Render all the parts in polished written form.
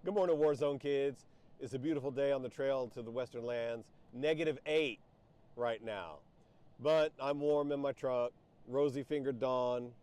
Good morning, Warzone kids. It's a beautiful day on the trail to the Western Lands. -8 right now. But I'm warm in my truck. Rosy-fingered dawn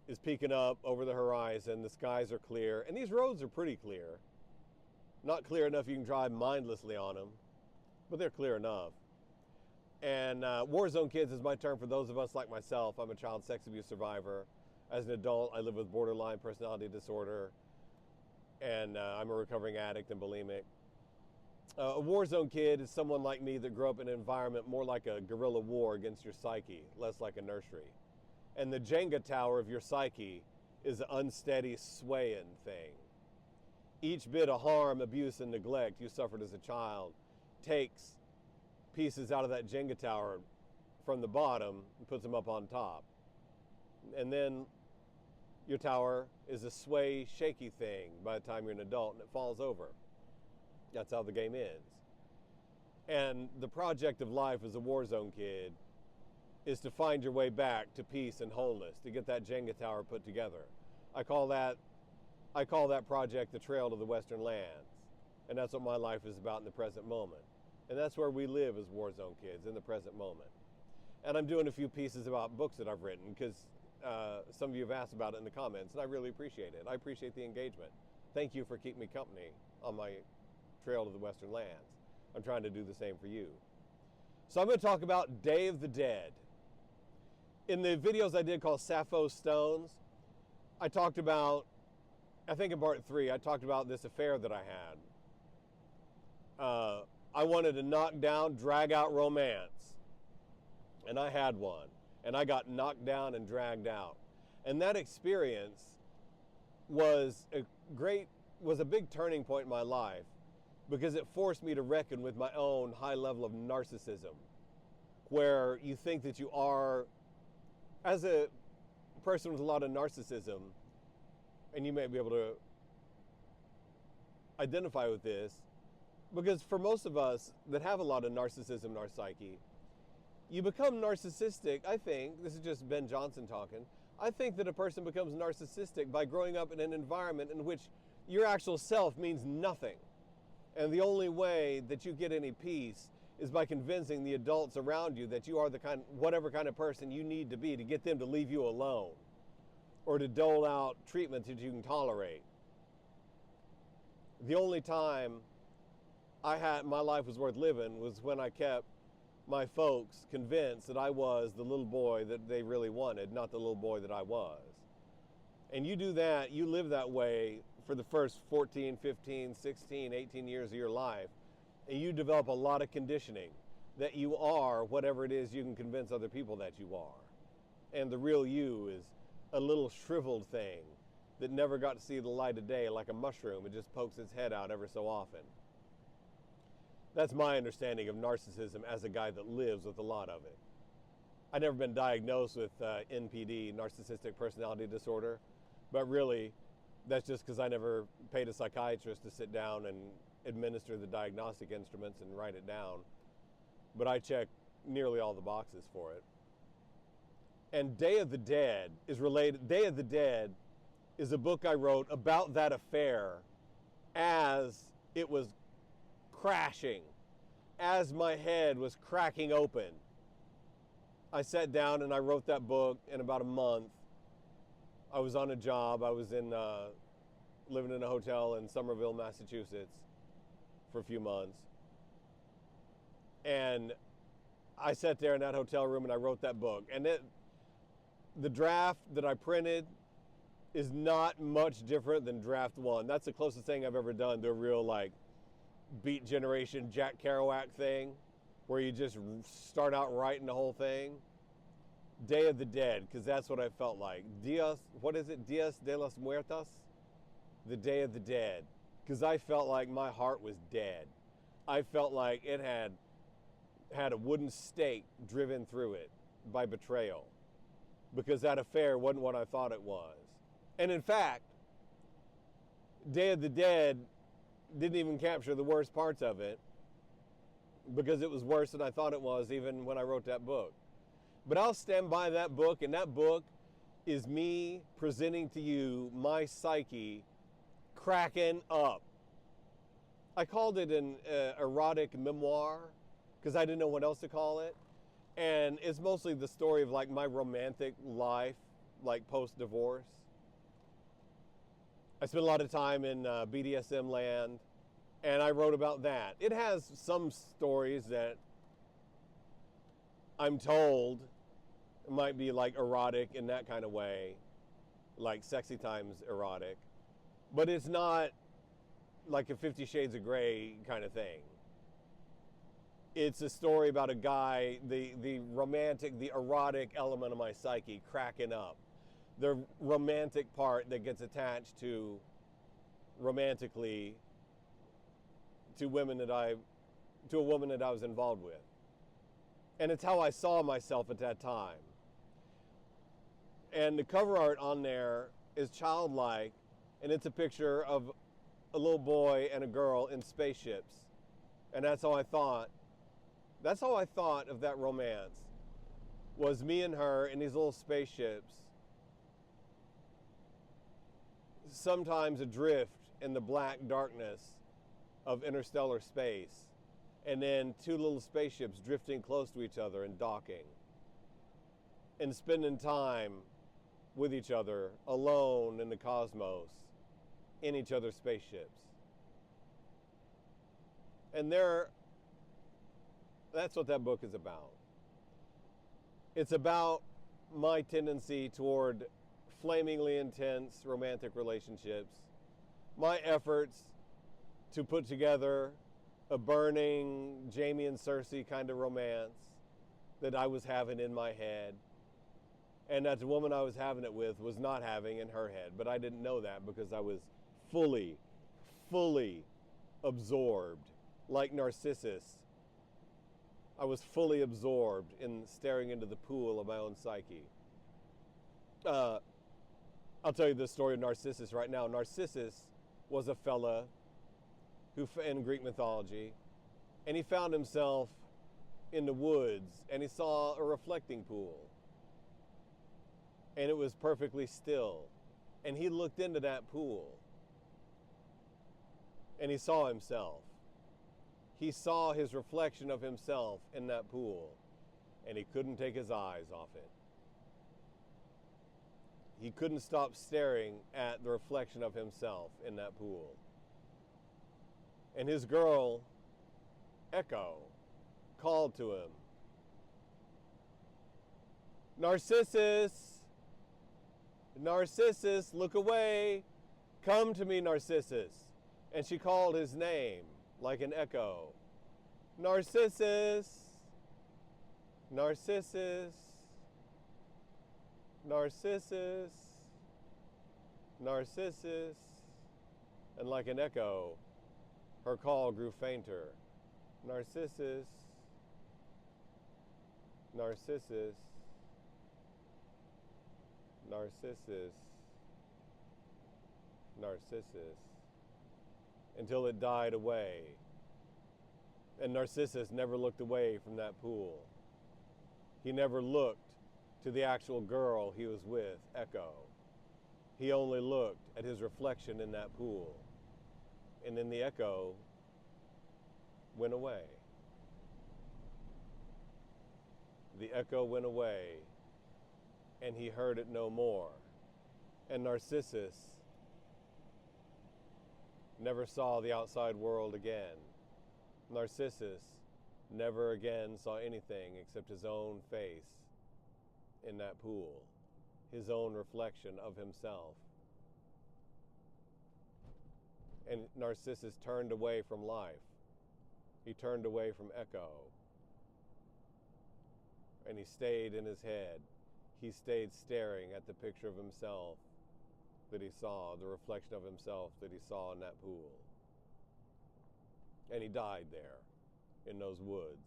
is peeking up over the horizon. The skies are clear. And these roads are pretty clear. Not clear enough you can drive mindlessly on them, but they're clear enough. And Warzone kids is my term for those of us like myself. I'm a child sex abuse survivor. As an adult, I live with borderline personality disorder. And I'm a recovering addict and bulimic. A Warzone kid is someone like me that grew up in an environment more like a guerrilla war against your psyche, less like a nursery. And the Jenga tower of your psyche is an unsteady, swaying thing. Each bit of harm, abuse, and neglect you suffered as a child takes pieces out of that Jenga tower from the bottom and puts them up on top. And then your tower is a sway, shaky thing by the time you're an adult, and it falls over. That's how the game ends. And the project of life as a Warzone kid is to find your way back to peace and wholeness, to get that Jenga tower put together. I call that project the Trail to the Western Lands. And that's what my life is about in the present moment. And that's where we live as Warzone kids, in the present moment. And I'm doing a few pieces about books that I've written, because some of you have asked about it in the comments, and I really appreciate it. I appreciate the engagement. Thank you for keeping me company on my trail to the Western Lands. I'm trying to do the same for you. So I'm going to talk about Day of the Dead. In the videos I did called Sappho Stones, I talked about, I think in part 3, I talked about this affair that I had. I wanted to knock down, drag out romance. And I had one. And I got knocked down and dragged out. And that experience was a big turning point in my life, because it forced me to reckon with my own high level of narcissism, where you think that you are, as a person with a lot of narcissism, and you may be able to identify with this, because for most of us that have a lot of narcissism in our psyche, you become narcissistic. I think, this is just Ben Johnson talking, I think that a person becomes narcissistic by growing up in an environment in which your actual self means nothing. And the only way that you get any peace is by convincing the adults around you that you are whatever kind of person you need to be to get them to leave you alone, or to dole out treatment that you can tolerate. The only time my life was worth living was when I kept my folks convinced that I was the little boy that they really wanted, not the little boy that I was. And you do that, you live that way for the first 14, 15, 16, 18 years of your life, and you develop a lot of conditioning that you are whatever it is you can convince other people that you are. And the real you is a little shriveled thing that never got to see the light of day, like a mushroom. It just pokes its head out ever so often. That's my understanding of narcissism as a guy that lives with a lot of it. I've never been diagnosed with NPD, narcissistic personality disorder, but really that's just because I never paid a psychiatrist to sit down and administer the diagnostic instruments and write it down. But I check nearly all the boxes for it. And Day of the Dead is related. Day of the Dead is a book I wrote about that affair as it was crashing, as my head was cracking open. I sat down and I wrote that book in about a month. I was on a job. I was living in a hotel in Somerville, Massachusetts for a few months. And I sat there in that hotel room and I wrote that book. And the draft that I printed is not much different than draft 1. That's the closest thing I've ever done to a real Beat Generation Jack Kerouac thing, where you just start out writing the whole thing. Day of the Dead, because that's what I felt like. Dias de los Muertos? The Day of the Dead. Because I felt like my heart was dead. I felt like it had a wooden stake driven through it by betrayal, because that affair wasn't what I thought it was. And in fact, Day of the Dead didn't even capture the worst parts of it, because it was worse than I thought it was even when I wrote that book. But I'll stand by that book, and that book is me presenting to you my psyche cracking up. I called it an erotic memoir because I didn't know what else to call it. And it's mostly the story of like my romantic life, like post-divorce. I spent a lot of time in BDSM land, and I wrote about that. It has some stories that I'm told might be like erotic in that kind of way, like Sexy Times erotic, but it's not like a 50 Shades of Grey kind of thing. It's a story about a guy, the romantic, the erotic element of my psyche cracking up. The romantic part that gets attached to romantically to a woman that I was involved with. And it's how I saw myself at that time. And the cover art on there is childlike, and it's a picture of a little boy and a girl in spaceships. And that's how I thought of that romance, was me and her in these little spaceships, sometimes adrift in the black darkness of interstellar space, and then two little spaceships drifting close to each other and docking, and spending time with each other alone in the cosmos, in each other's spaceships. And that's what that book is about. It's about my tendency toward flamingly intense romantic relationships, my efforts to put together a burning Jamie and Cersei kind of romance that I was having in my head, and that the woman I was having it with was not having in her head. But I didn't know that because I was fully absorbed, like Narcissus. I was fully absorbed in staring into the pool of my own psyche. I'll tell you the story of Narcissus right now. Narcissus was a fella who, in Greek mythology, and he found himself in the woods, and he saw a reflecting pool, and it was perfectly still, and he looked into that pool, and he saw himself. He saw his reflection of himself in that pool, and he couldn't take his eyes off it. He couldn't stop staring at the reflection of himself in that pool. And his girl, Echo, called to him, "Narcissus, Narcissus, look away. Come to me, Narcissus." And she called his name like an echo. "Narcissus, Narcissus, Narcissus, Narcissus." And like an echo, her call grew fainter. "Narcissus, Narcissus, Narcissus, Narcissus," until it died away. And Narcissus never looked away from that pool. He never looked to the actual girl he was with, Echo. He only looked at his reflection in that pool. And then the echo went away. The echo went away, and he heard it no more. And Narcissus never saw the outside world again. Narcissus never again saw anything except his own face in that pool, his own reflection of himself. And Narcissus turned away from life. He turned away from Echo. And he stayed in his head. He stayed staring at the picture of himself that he saw, the reflection of himself that he saw in that pool. And he died there in those woods.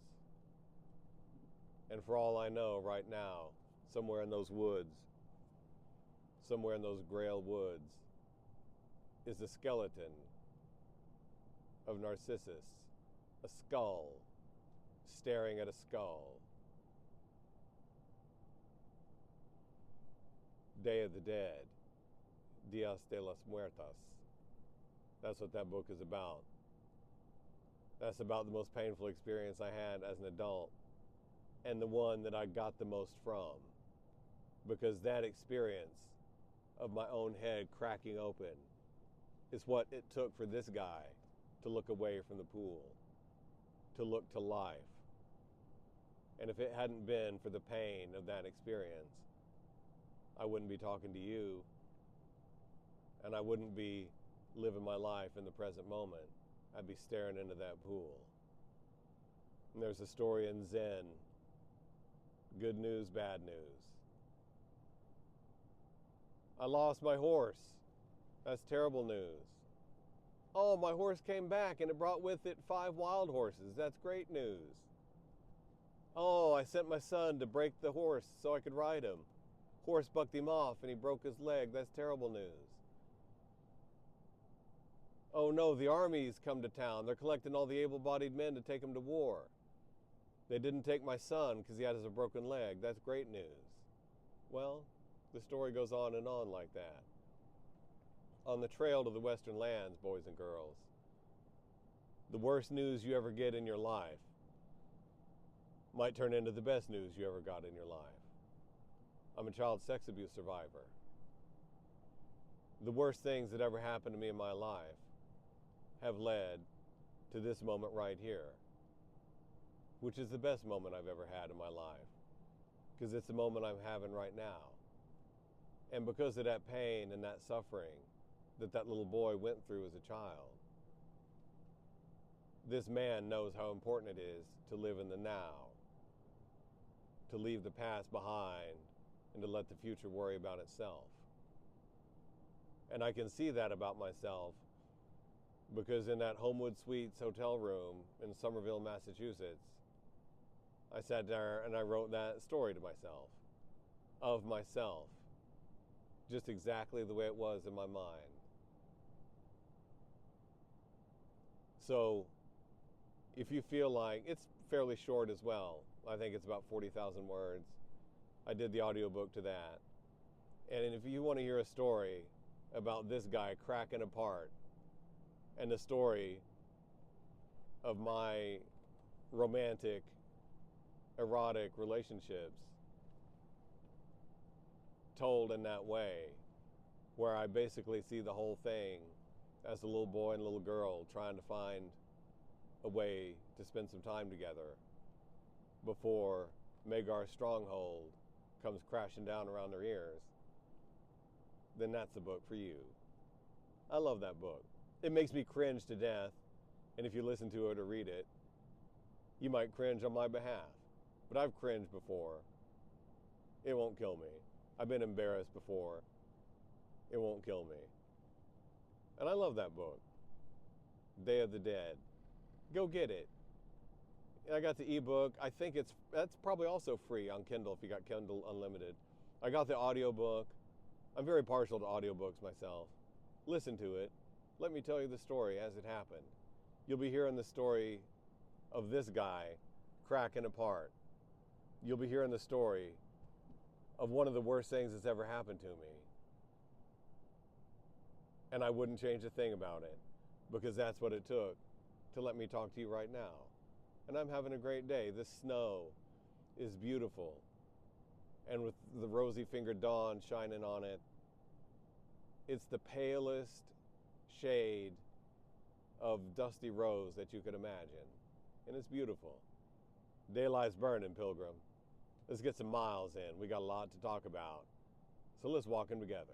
And for all I know right now, somewhere in those woods, somewhere in those Grail woods, is the skeleton of Narcissus, a skull, staring at a skull. Day of the Dead, Dias de los Muertos. That's what that book is about. That's about the most painful experience I had as an adult, and the one that I got the most from. Because that experience of my own head cracking open is what it took for this guy to look away from the pool, to look to life. And if it hadn't been for the pain of that experience, I wouldn't be talking to you, and I wouldn't be living my life in the present moment. I'd be staring into that pool. And there's a story in Zen, good news, bad news. I lost my horse. That's terrible news. Oh, my horse came back and it brought with it 5 wild horses. That's great news. Oh, I sent my son to break the horse so I could ride him. Horse bucked him off and he broke his leg. That's terrible news. Oh no, the army's come to town. They're collecting all the able-bodied men to take him to war. They didn't take my son because he had a broken leg. That's great news. Well, the story goes on and on like that. On the trail to the Western Lands, boys and girls, the worst news you ever get in your life might turn into the best news you ever got in your life. I'm a child sex abuse survivor. The worst things that ever happened to me in my life have led to this moment right here, which is the best moment I've ever had in my life, because it's the moment I'm having right now. And because of that pain and that suffering that little boy went through as a child, this man knows how important it is to live in the now, to leave the past behind, and to let the future worry about itself. And I can see that about myself because in that Homewood Suites hotel room in Somerville, Massachusetts, I sat there and I wrote that story to myself, of myself, just exactly the way it was in my mind. So if you feel like, it's fairly short as well. I think it's about 40,000 words. I did the audiobook to that. And if you want to hear a story about this guy cracking apart and the story of my romantic, erotic relationships told in that way, where I basically see the whole thing as a little boy and a little girl trying to find a way to spend some time together before Magar's stronghold comes crashing down around their ears, then that's the book for you. I love that book. It makes me cringe to death, and if you listen to it or read it, you might cringe on my behalf. But I've cringed before. It won't kill me. I've been embarrassed before. It won't kill me. And I love that book, Day of the Dead. Go get it. I got the ebook. I think that's probably also free on Kindle if you got Kindle Unlimited. I got the audiobook. I'm very partial to audiobooks myself. Listen to it. Let me tell you the story as it happened. You'll be hearing the story of this guy cracking apart. You'll be hearing the story of one of the worst things that's ever happened to me. And I wouldn't change a thing about it, because that's what it took to let me talk to you right now. And I'm having a great day. This snow is beautiful. And with the rosy-fingered dawn shining on it, it's the palest shade of dusty rose that you could imagine. And it's beautiful. Daylight's burning, Pilgrim. Let's get some miles in. We got a lot to talk about. So let's walk in together.